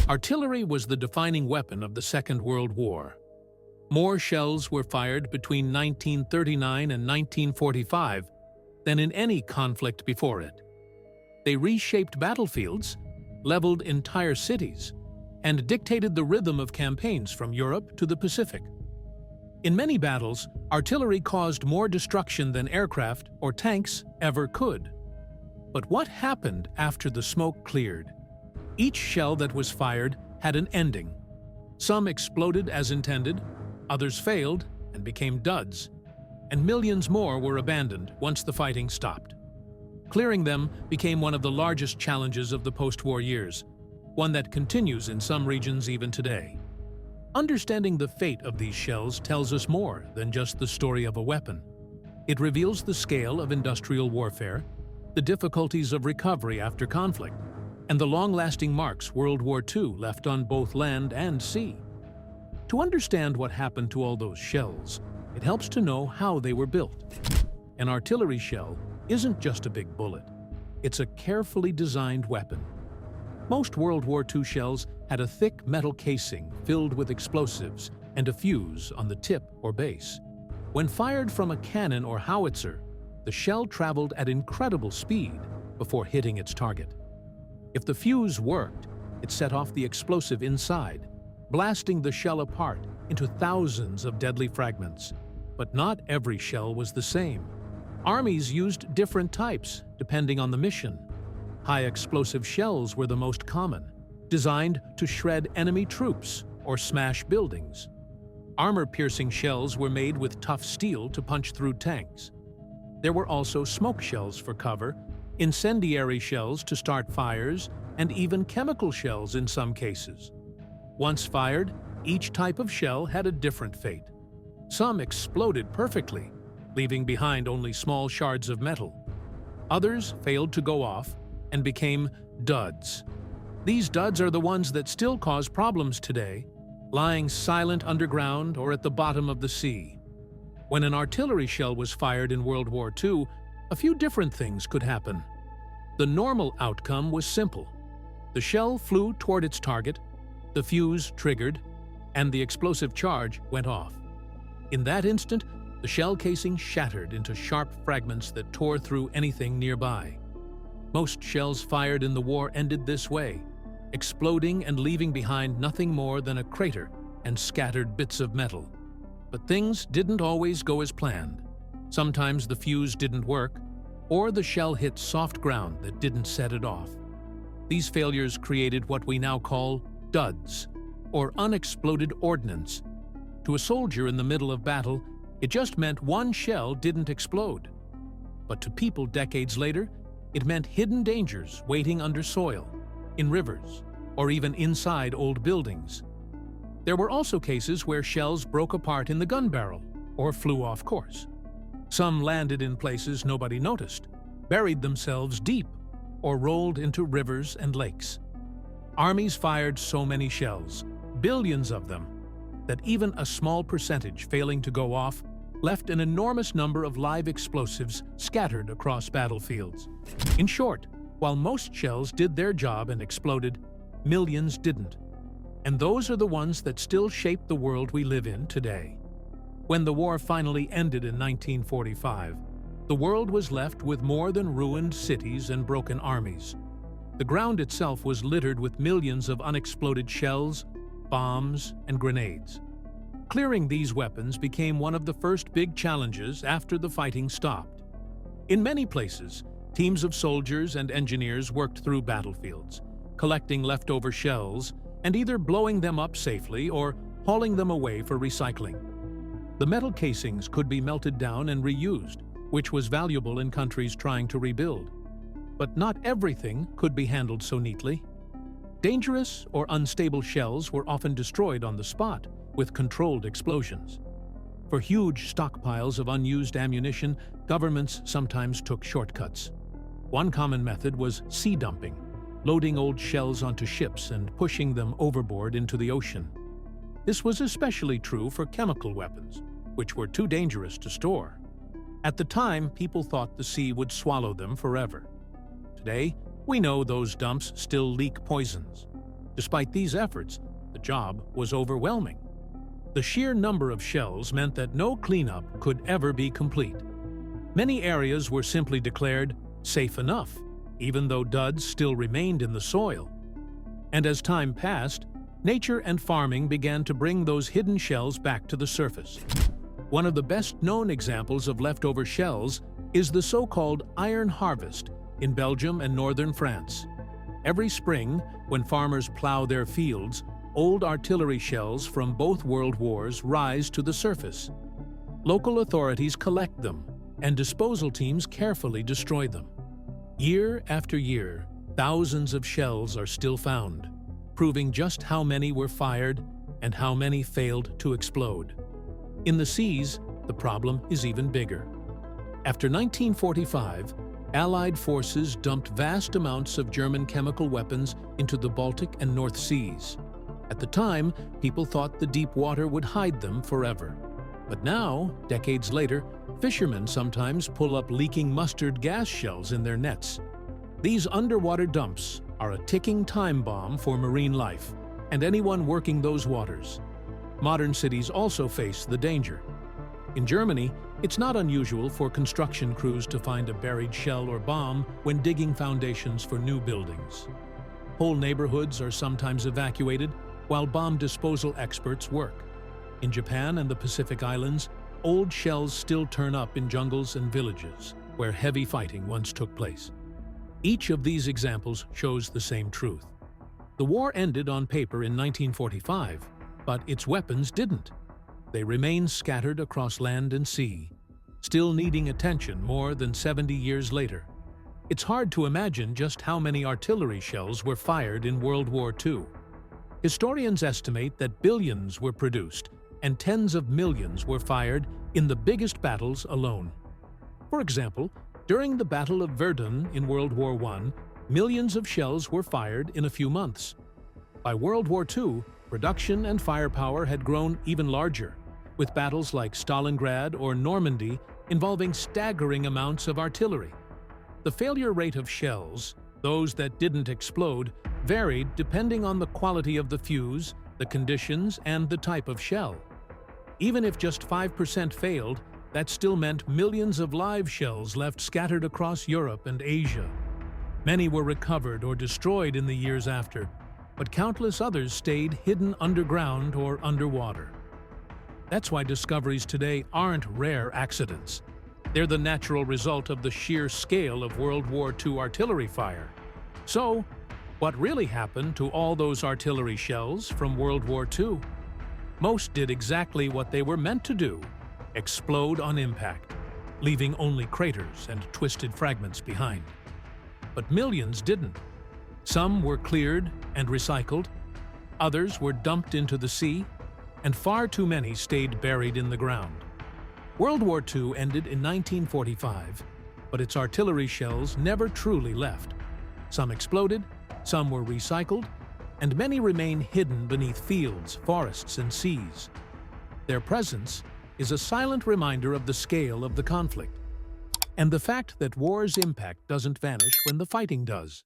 Artillery was the defining weapon of the Second World War. More shells were fired between 1939 and 1945 than in any conflict before it. They reshaped battlefields, leveled entire cities, and dictated the rhythm of campaigns from Europe to the Pacific. In many battles, artillery caused more destruction than aircraft or tanks ever could. But what happened after the smoke cleared? Each shell that was fired had an ending. Some exploded as intended, others failed and became duds, and millions more were abandoned once the fighting stopped. Clearing them became one of the largest challenges of the post-war years, one that continues in some regions even today. Understanding the fate of these shells tells us more than just the story of a weapon. It reveals the scale of industrial warfare, the difficulties of recovery after conflict, and the long-lasting marks World War II left on both land and sea. To understand what happened to all those shells, it helps to know how they were built. An artillery shell isn't just a big bullet. It's a carefully designed weapon. Most World War II shells had a thick metal casing filled with explosives and a fuse on the tip or base. When fired from a cannon or howitzer, the shell traveled at incredible speed before hitting its target. If the fuse worked, it set off the explosive inside, blasting the shell apart into thousands of deadly fragments. But not every shell was the same. Armies used different types depending on the mission. High explosive shells were the most common, designed to shred enemy troops or smash buildings. Armor-piercing shells were made with tough steel to punch through tanks. There were also smoke shells for cover, incendiary shells to start fires, and even chemical shells in some cases. Once fired, each type of shell had a different fate. Some exploded perfectly, leaving behind only small shards of metal. Others failed to go off and became duds. These duds are the ones that still cause problems today, lying silent underground or at the bottom of the sea. When an artillery shell was fired in World War II, a few different things could happen. The normal outcome was simple. The shell flew toward its target, the fuse triggered, and the explosive charge went off. In that instant, the shell casing shattered into sharp fragments that tore through anything nearby. Most shells fired in the war ended this way, exploding and leaving behind nothing more than a crater and scattered bits of metal. But things didn't always go as planned. Sometimes the fuse didn't work, or the shell hit soft ground that didn't set it off. These failures created what we now call duds, or unexploded ordnance. To a soldier in the middle of battle, it just meant one shell didn't explode. But to people decades later, it meant hidden dangers waiting under soil, in rivers, or even inside old buildings. There were also cases where shells broke apart in the gun barrel or flew off course. Some landed in places nobody noticed, buried themselves deep, or rolled into rivers and lakes. Armies fired so many shells, billions of them, that even a small percentage failing to go off left an enormous number of live explosives scattered across battlefields. In short, while most shells did their job and exploded, millions didn't. And those are the ones that still shape the world we live in today. When the war finally ended in 1945, the world was left with more than ruined cities and broken armies. The ground itself was littered with millions of unexploded shells, bombs, and grenades. Clearing these weapons became one of the first big challenges after the fighting stopped. In many places, teams of soldiers and engineers worked through battlefields, collecting leftover shells and either blowing them up safely or hauling them away for recycling. The metal casings could be melted down and reused, which was valuable in countries trying to rebuild. But not everything could be handled so neatly. Dangerous or unstable shells were often destroyed on the spot with controlled explosions. For huge stockpiles of unused ammunition, governments sometimes took shortcuts. One common method was sea dumping, loading old shells onto ships and pushing them overboard into the ocean. This was especially true for chemical weapons, which were too dangerous to store. At the time, people thought the sea would swallow them forever. Today, we know those dumps still leak poisons, Despite these efforts, the job was overwhelming. The sheer number of shells meant that no cleanup could ever be complete. Many areas were simply declared safe enough, even though duds still remained in the soil. And as time passed, nature and farming began to bring those hidden shells back to the surface. One of the best-known examples of leftover shells is the so-called iron harvest in Belgium and northern France. Every spring, when farmers plow their fields, old artillery shells from both world wars rise to the surface. Local authorities collect them, and disposal teams carefully destroy them. Year after year, thousands of shells are still found, proving just how many were fired and how many failed to explode. In the seas, the problem is even bigger. After 1945, Allied forces dumped vast amounts of German chemical weapons into the Baltic and North Seas. At the time, people thought the deep water would hide them forever. But now, decades later, fishermen sometimes pull up leaking mustard gas shells in their nets. These underwater dumps are a ticking time bomb for marine life and anyone working those waters. Modern cities also face the danger. In Germany, it's not unusual for construction crews to find a buried shell or bomb when digging foundations for new buildings. Whole neighborhoods are sometimes evacuated while bomb disposal experts work. In Japan and the Pacific Islands, old shells still turn up in jungles and villages where heavy fighting once took place. Each of these examples shows the same truth. The war ended on paper in 1945, but its weapons didn't. They remain scattered across land and sea, still needing attention more than 70 years later. It's hard to imagine just how many artillery shells were fired in World War II. Historians estimate that billions were produced and tens of millions were fired in the biggest battles alone. For example, during the Battle of Verdun in World War I, millions of shells were fired in a few months. By World War II, production and firepower had grown even larger, with battles like Stalingrad or Normandy involving staggering amounts of artillery. The failure rate of shells, those that didn't explode, varied depending on the quality of the fuse, the conditions, and the type of shell. Even if just 5% failed, that still meant millions of live shells left scattered across Europe and Asia. Many were recovered or destroyed in the years after, but countless others stayed hidden underground or underwater. That's why discoveries today aren't rare accidents. They're the natural result of the sheer scale of World War II artillery fire. So, what really happened to all those artillery shells from World War II? Most did exactly what they were meant to do: explode on impact, leaving only craters and twisted fragments behind. But millions didn't. Some were cleared and recycled, others were dumped into the sea, and far too many stayed buried in the ground. World War II ended in 1945, but its artillery shells never truly left. Some exploded, some were recycled, and many remain hidden beneath fields, forests, and seas. Their presence is a silent reminder of the scale of the conflict, and the fact that war's impact doesn't vanish when the fighting does.